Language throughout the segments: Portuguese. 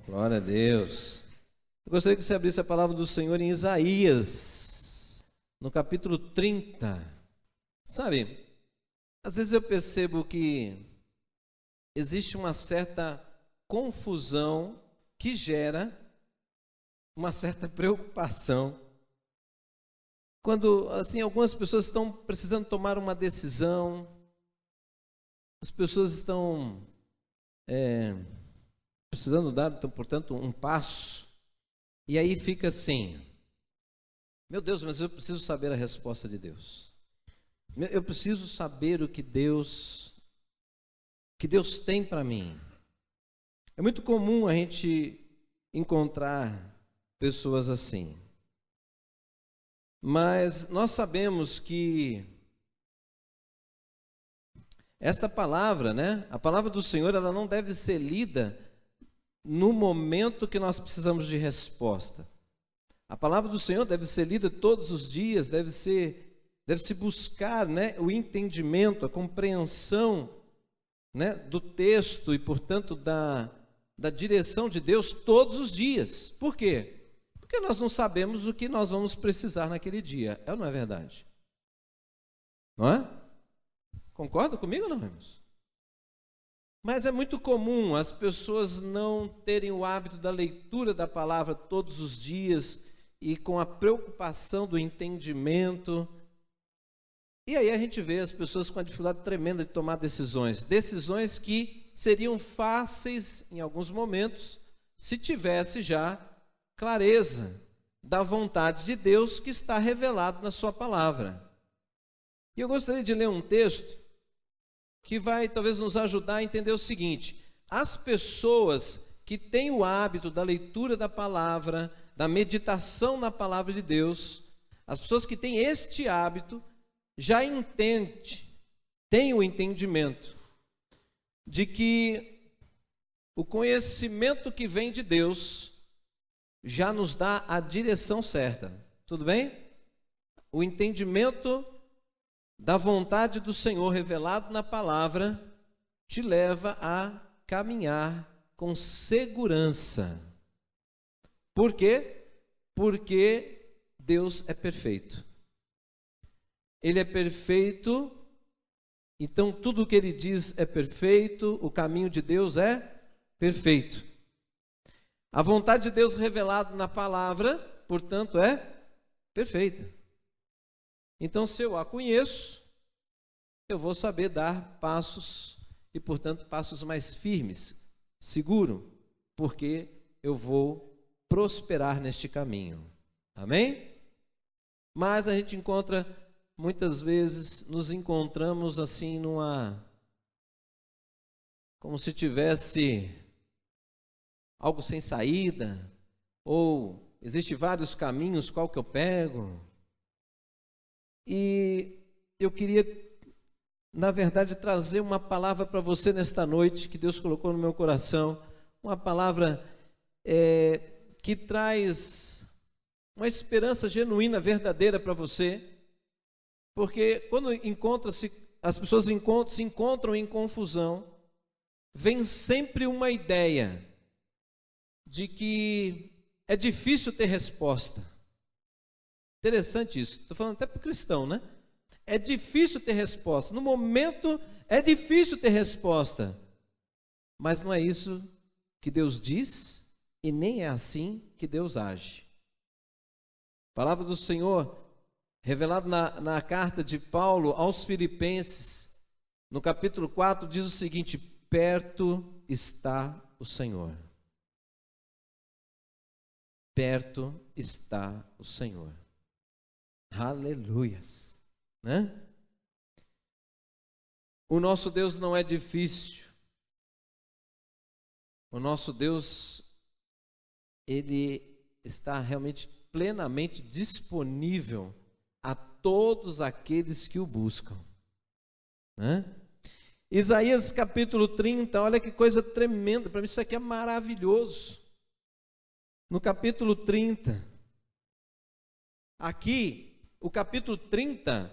Glória a Deus. Eu gostaria que você abrisse a palavra do Senhor em Isaías, no capítulo 30. Sabe, às vezes eu percebo que existe uma certa confusão que gera uma certa preocupação. Quando, assim, algumas pessoas estão precisando tomar uma decisão, as pessoas estão precisando dar, então, portanto, um passo, e aí fica assim: meu Deus, mas eu preciso saber a resposta de Deus. Eu preciso saber o que Deus tem para mim. É muito comum a gente encontrar pessoas assim. Mas nós sabemos que esta palavra, a palavra do Senhor, ela não deve ser lida no momento que nós precisamos de resposta. A palavra do Senhor deve ser lida todos os dias, deve-se buscar, o entendimento, a compreensão, do texto e, portanto, da direção de Deus todos os dias. Por quê? Porque nós não sabemos o que nós vamos precisar naquele dia. É ou não é verdade? Não é? Concorda comigo ou não, irmãos? Mas é muito comum as pessoas não terem o hábito da leitura da palavra todos os dias e com a preocupação do entendimento. E aí a gente vê as pessoas com a dificuldade tremenda de tomar decisões que seriam fáceis em alguns momentos se tivesse já clareza da vontade de Deus que está revelado na sua palavra. E eu gostaria de ler um texto que vai talvez nos ajudar a entender o seguinte: as pessoas que têm o hábito da leitura da palavra, da meditação na palavra de Deus, as pessoas que têm este hábito, já têm o entendimento de que o conhecimento que vem de Deus já nos dá a direção certa. Tudo bem? O entendimento da vontade do Senhor revelado na palavra te leva a caminhar com segurança. Por quê? Porque Deus é perfeito. Ele é perfeito, então tudo o que Ele diz é perfeito, o caminho de Deus é perfeito. A vontade de Deus revelada na palavra, portanto, é perfeita. Então, se eu a conheço, eu vou saber dar passos e, portanto, passos mais firmes, seguro, porque eu vou prosperar neste caminho. Amém? Mas a gente muitas vezes nos encontramos assim como se tivesse algo sem saída, ou existem vários caminhos, qual que eu pego? E eu queria, na verdade, trazer uma palavra para você nesta noite, que Deus colocou no meu coração, uma palavra que traz uma esperança genuína, verdadeira para você, porque quando as pessoas se encontram em confusão, vem sempre uma ideia de que é difícil ter resposta. Interessante isso, estou falando até para o cristão, É difícil ter resposta, no momento é difícil ter resposta, mas não é isso que Deus diz e nem é assim que Deus age. A palavra do Senhor, revelada na carta de Paulo aos Filipenses, no capítulo 4, diz o seguinte: perto está o Senhor. Perto está o Senhor. Aleluias, O nosso Deus não é difícil. O nosso Deus, Ele está realmente plenamente disponível a todos aqueles que o buscam. Isaías capítulo 30, olha que coisa tremenda, para mim isso aqui é maravilhoso. No capítulo 30, aqui, o capítulo 30,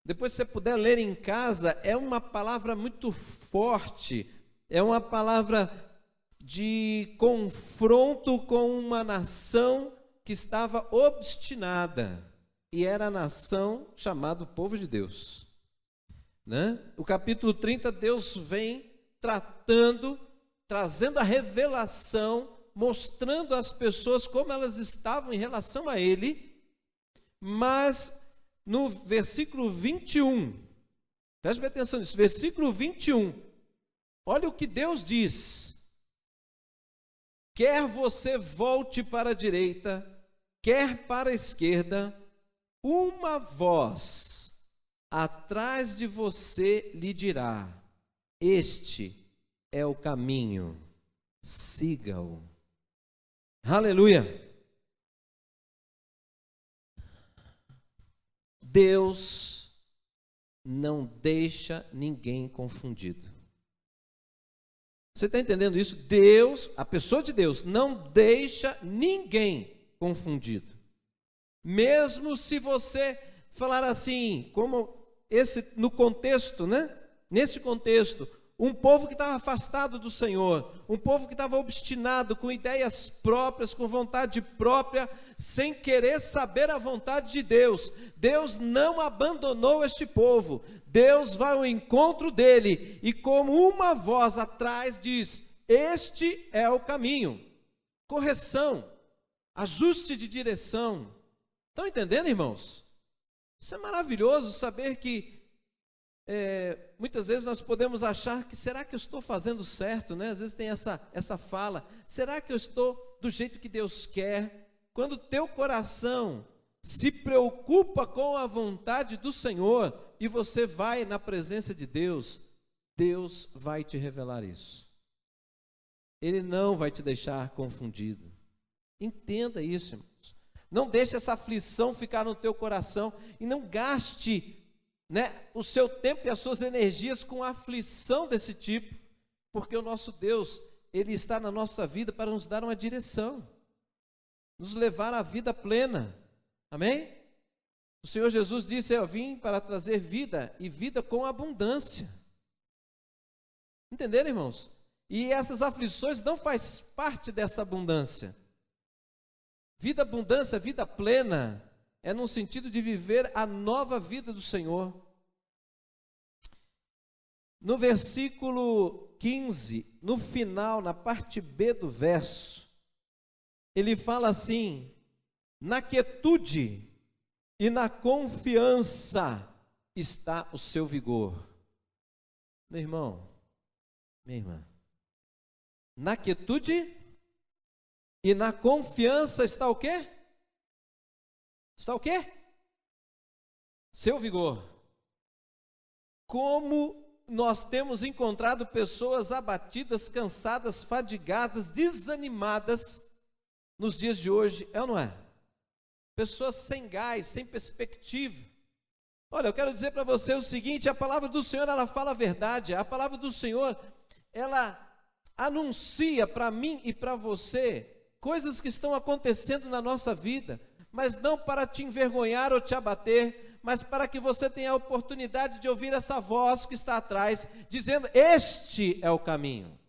depois se você puder ler em casa, é uma palavra muito forte, é uma palavra de confronto com uma nação que estava obstinada, e era a nação chamada povo de Deus, né? O capítulo 30, Deus vem trazendo a revelação, mostrando às pessoas como elas estavam em relação a Ele, mas no versículo 21, preste atenção nisso, versículo 21, olha o que Deus diz: quer você volte para a direita, quer para a esquerda, uma voz atrás de você lhe dirá: este é o caminho, siga-o. Aleluia! Deus não deixa ninguém confundido. Você está entendendo isso? Deus, a pessoa de Deus, não deixa ninguém confundido. Mesmo se você falar assim, como esse no contexto, né? Nesse contexto, um povo que estava afastado do Senhor, um povo que estava obstinado, com ideias próprias, com vontade própria, sem querer saber a vontade de Deus. Deus não abandonou este povo. Deus vai ao encontro dele e, como uma voz atrás, diz: este é o caminho. Correção, ajuste de direção. Estão entendendo, irmãos? Isso é maravilhoso saber que muitas vezes nós podemos achar que, será que eu estou fazendo certo, né? Às vezes tem essa fala: será que eu estou do jeito que Deus quer? Quando o teu coração se preocupa com a vontade do Senhor e você vai na presença de Deus, Deus vai te revelar isso. Ele não vai te deixar confundido. Entenda isso, irmãos. Não deixe essa aflição ficar no teu coração e não gaste, né, o seu tempo e as suas energias com aflição desse tipo, porque o nosso Deus, Ele está na nossa vida para nos dar uma direção, nos levar à vida plena. Amém? O Senhor Jesus disse: eu vim para trazer vida e vida com abundância. Entenderam, irmãos? E essas aflições não fazem parte dessa abundância. Vida abundância, vida plena, é no sentido de viver a nova vida do Senhor. No versículo 15, no final, na parte B do verso, ele fala assim: na quietude e na confiança está o seu vigor. Meu irmão, minha irmã, na quietude e na confiança está o quê? Está o quê? Seu vigor. Como nós temos encontrado pessoas abatidas, cansadas, fadigadas, desanimadas nos dias de hoje, é ou não é? Pessoas sem gás, sem perspectiva. Olha, eu quero dizer para você o seguinte: a palavra do Senhor, ela fala a verdade. A palavra do Senhor, ela anuncia para mim e para você coisas que estão acontecendo na nossa vida, mas não para te envergonhar ou te abater, mas para que você tenha a oportunidade de ouvir essa voz que está atrás, dizendo: este é o caminho.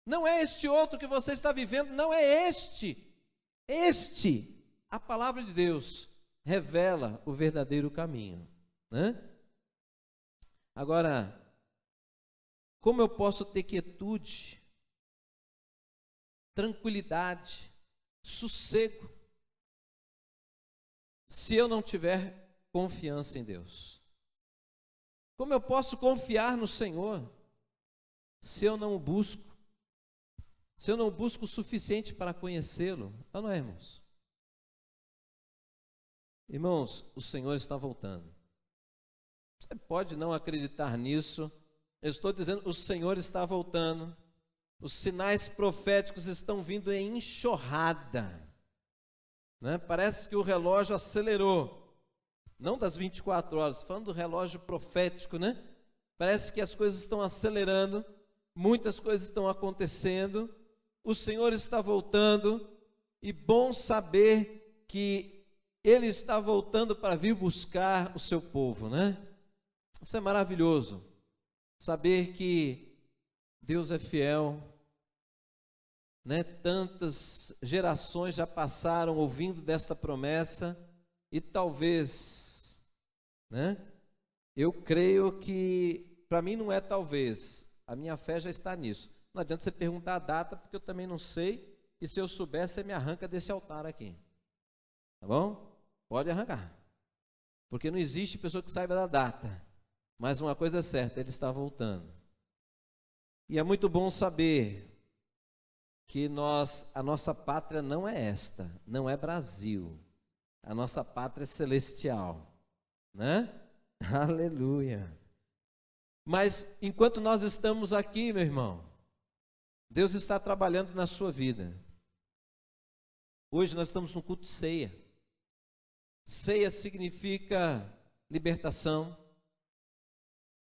Não é este outro que você está vivendo, não é este. A palavra de Deus revela o verdadeiro caminho, né? Agora, como eu posso ter quietude, tranquilidade, sossego, se eu não tiver confiança em Deus? Como eu posso confiar no Senhor se eu não o busco? Se eu não busco o suficiente para conhecê-lo? Não é, irmãos? Irmãos, o Senhor está voltando. Você pode não acreditar nisso. Eu estou dizendo, o Senhor está voltando. Os sinais proféticos estão vindo em enxurrada, né? Parece que o relógio acelerou. Não das 24 horas, falando do relógio profético, né? Parece que as coisas estão acelerando. Muitas coisas estão acontecendo. O Senhor está voltando. E bom saber que Ele está voltando para vir buscar o seu povo, né? Isso é maravilhoso. Saber que Deus é fiel, né? Tantas gerações já passaram ouvindo desta promessa e talvez, né? Eu creio que, para mim não é talvez, a minha fé já está nisso. Não adianta você perguntar a data, porque eu também não sei, e se eu souber, você me arranca desse altar aqui. Tá bom? Pode arrancar. Porque não existe pessoa que saiba da data. Mas uma coisa é certa, ele está voltando. E é muito bom saber que a nossa pátria não é esta, não é Brasil. A nossa pátria é celestial, né? Aleluia. Mas enquanto nós estamos aqui, meu irmão, Deus está trabalhando na sua vida. Hoje nós estamos no culto de ceia. Ceia significa libertação.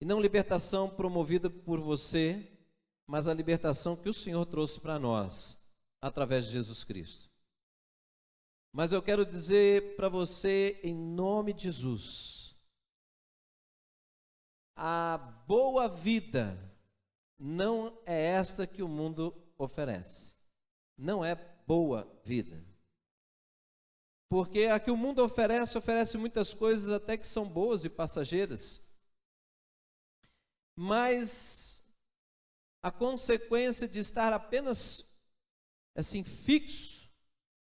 E não libertação promovida por você, mas a libertação que o Senhor trouxe para nós, através de Jesus Cristo. Mas eu quero dizer para você, em nome de Jesus, a boa vida não é esta que o mundo oferece. Não é boa vida. Porque a que o mundo oferece muitas coisas até que são boas e passageiras. Mas a consequência de estar apenas assim fixo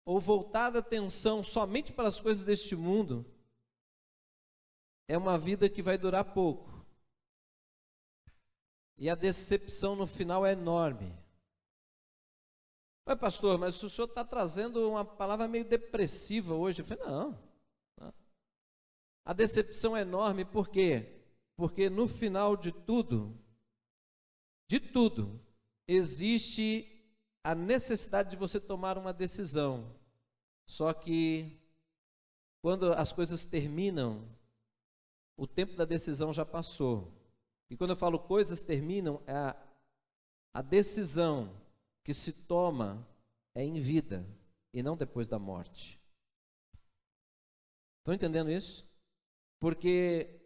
ou voltada a atenção somente para as coisas deste mundo é uma vida que vai durar pouco. E a decepção no final é enorme. Mas pastor, mas o senhor está trazendo uma palavra meio depressiva hoje. Eu falei, não. A decepção é enorme, por quê? Porque no final de tudo, existe a necessidade de você tomar uma decisão. Só que, quando as coisas terminam, o tempo da decisão já passou. E quando eu falo coisas terminam, a decisão que se toma é em vida e não depois da morte. Estão entendendo isso? Porque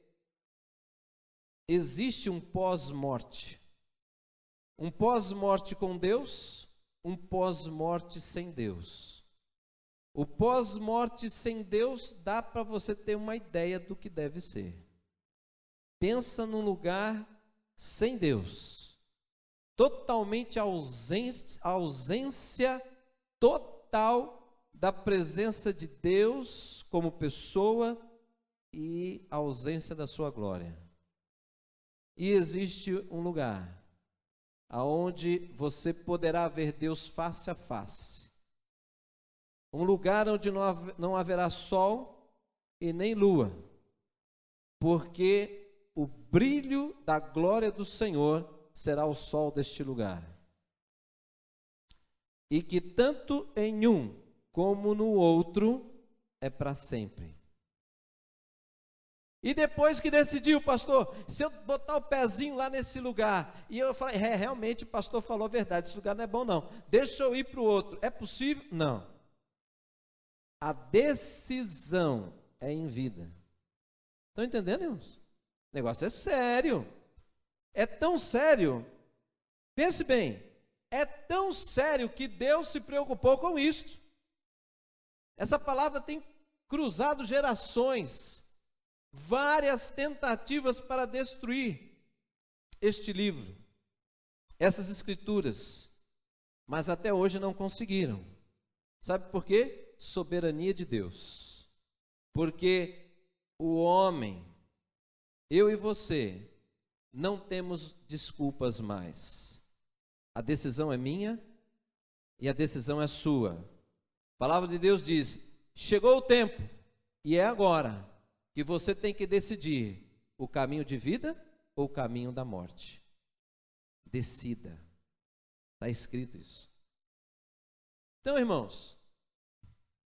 existe um pós-morte. Um pós-morte com Deus, um pós-morte sem Deus. O pós-morte sem Deus dá para você ter uma ideia do que deve ser. Pensa num lugar sem Deus, totalmente ausência total da presença de Deus como pessoa e ausência da sua glória. E existe um lugar aonde você poderá ver Deus face a face. Um lugar onde não haverá sol e nem lua, porque o brilho da glória do Senhor será o sol deste lugar. E que tanto em um como no outro é para sempre. E depois que decidiu, pastor, se eu botar o pezinho lá nesse lugar, e eu falei, realmente o pastor falou a verdade, esse lugar não é bom não, deixa eu ir para o outro, é possível? Não. A decisão é em vida. Estão entendendo, irmãos? O negócio é sério. É tão sério, pense bem, é tão sério que Deus se preocupou com isto. Essa palavra tem cruzado gerações, várias tentativas para destruir este livro, essas escrituras, mas até hoje não conseguiram. Sabe por quê? Soberania de Deus. Porque o homem, eu e você, não temos desculpas mais. A decisão é minha e a decisão é sua. A palavra de Deus diz: chegou o tempo, e é agora, que você tem que decidir o caminho de vida ou o caminho da morte. Decida. Está escrito isso. Então, irmãos,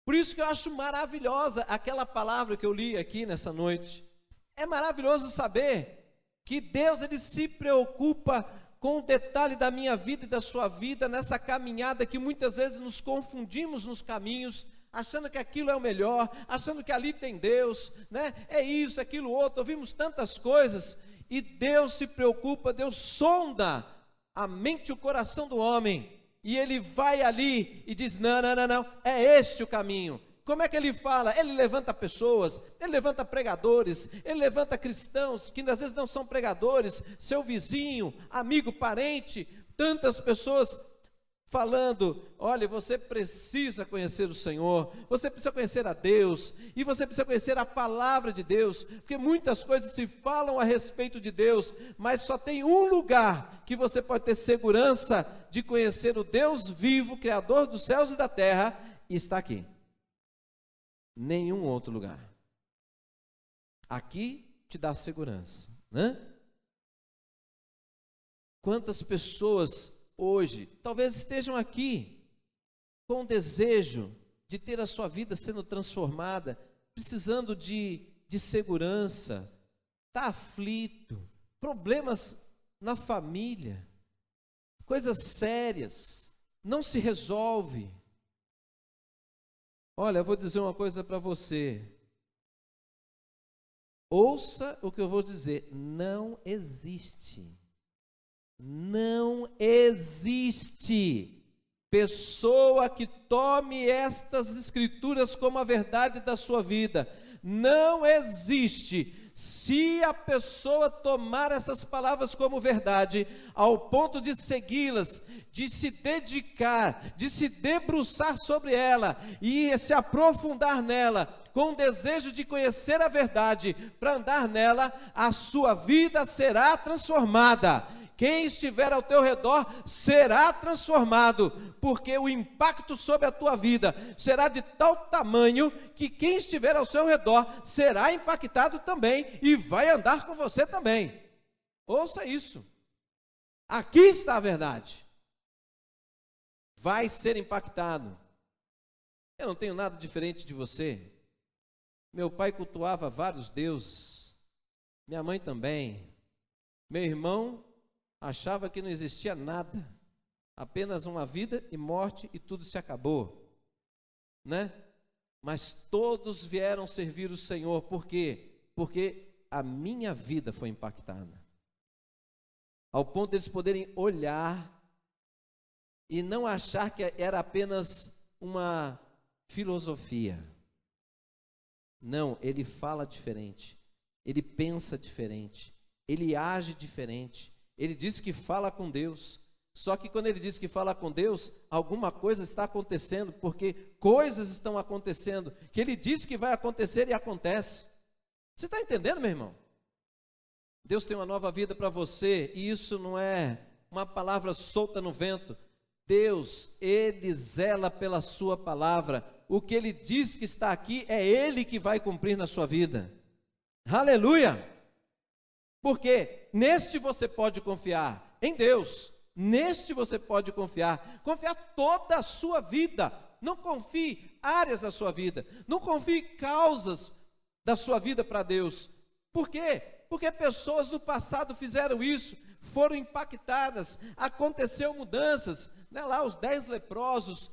por isso que eu acho maravilhosa aquela palavra que eu li aqui nessa noite. É maravilhoso saber que Deus, Ele se preocupa com o detalhe da minha vida e da sua vida, nessa caminhada que muitas vezes nos confundimos nos caminhos, achando que aquilo é o melhor, achando que ali tem Deus, né? É isso, aquilo outro, ouvimos tantas coisas, e Deus se preocupa, Deus sonda a mente e o coração do homem, e ele vai ali e diz: não, não, não, não, é este o caminho. Como é que ele fala? Ele levanta pessoas, ele levanta pregadores, ele levanta cristãos que às vezes não são pregadores, seu vizinho, amigo, parente, tantas pessoas falando: olha, você precisa conhecer o Senhor, você precisa conhecer a Deus, e você precisa conhecer a palavra de Deus, porque muitas coisas se falam a respeito de Deus, mas só tem um lugar que você pode ter segurança de conhecer o Deus vivo, Criador dos céus e da terra, e está aqui. Nenhum outro lugar. Aqui te dá segurança, né? Quantas pessoas hoje talvez estejam aqui com o desejo de ter a sua vida sendo transformada, precisando de segurança, está aflito, problemas na família, coisas sérias, não se resolve. Olha, eu vou dizer uma coisa para você. Ouça o que eu vou dizer. Não existe pessoa que tome estas escrituras como a verdade da sua vida. Não existe. Se a pessoa tomar essas palavras como verdade, ao ponto de segui-las, de se dedicar, de se debruçar sobre ela e se aprofundar nela, com o desejo de conhecer a verdade, para andar nela, a sua vida será transformada. Quem estiver ao teu redor será transformado, porque o impacto sobre a tua vida será de tal tamanho que quem estiver ao seu redor será impactado também e vai andar com você também. Ouça isso. Aqui está a verdade. Vai ser impactado. Eu não tenho nada diferente de você. Meu pai cultuava vários deuses, minha mãe também. Meu irmão achava que não existia nada, apenas uma vida e morte e tudo se acabou, né? Mas todos vieram servir o Senhor, por quê? Porque a minha vida foi impactada, ao ponto de eles poderem olhar e não achar que era apenas uma filosofia. Não, ele fala diferente, ele pensa diferente, ele age diferente. Ele diz que fala com Deus, só que quando ele diz que fala com Deus, alguma coisa está acontecendo, porque coisas estão acontecendo, que ele diz que vai acontecer e acontece. Você está entendendo, meu irmão? Deus tem uma nova vida para você, e isso não é uma palavra solta no vento. Deus, Ele zela pela sua palavra, o que Ele diz que está aqui, é Ele que vai cumprir na sua vida. Aleluia! Porque neste você pode confiar, em Deus, neste você pode confiar toda a sua vida. Não confie áreas da sua vida, não confie causas da sua vida para Deus. Por quê? Porque pessoas no passado fizeram isso, foram impactadas, aconteceu mudanças, né? Lá os 10 leprosos,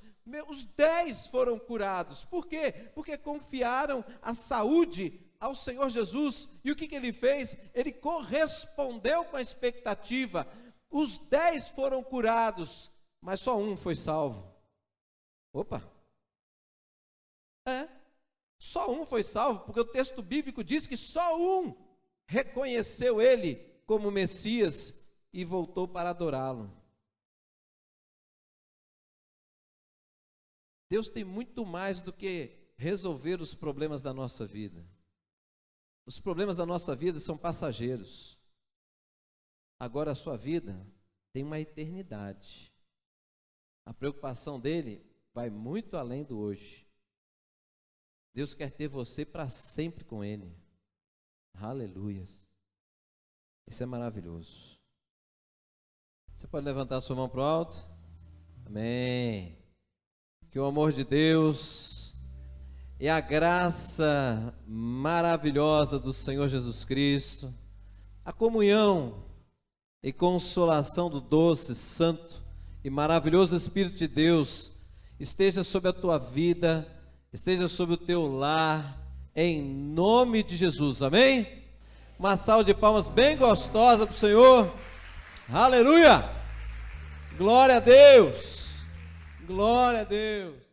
os 10 foram curados. Por quê? Porque confiaram a saúde ao Senhor Jesus, e o que ele fez? Ele correspondeu com a expectativa. Os 10 foram curados, mas só um foi salvo. Opa! Só um foi salvo, porque o texto bíblico diz que só um reconheceu ele como Messias e voltou para adorá-lo. Deus tem muito mais do que resolver os problemas da nossa vida. Os problemas da nossa vida são passageiros. Agora a sua vida tem uma eternidade. A preocupação dele vai muito além do hoje. Deus quer ter você para sempre com ele. Aleluias. Isso é maravilhoso. Você pode levantar a sua mão para o alto? Amém. Que o amor de Deus e a graça maravilhosa do Senhor Jesus Cristo, a comunhão e consolação do doce, santo e maravilhoso Espírito de Deus esteja sobre a tua vida, esteja sobre o teu lar, em nome de Jesus, amém? Uma salva de palmas bem gostosa para o Senhor. Aleluia! Glória a Deus! Glória a Deus.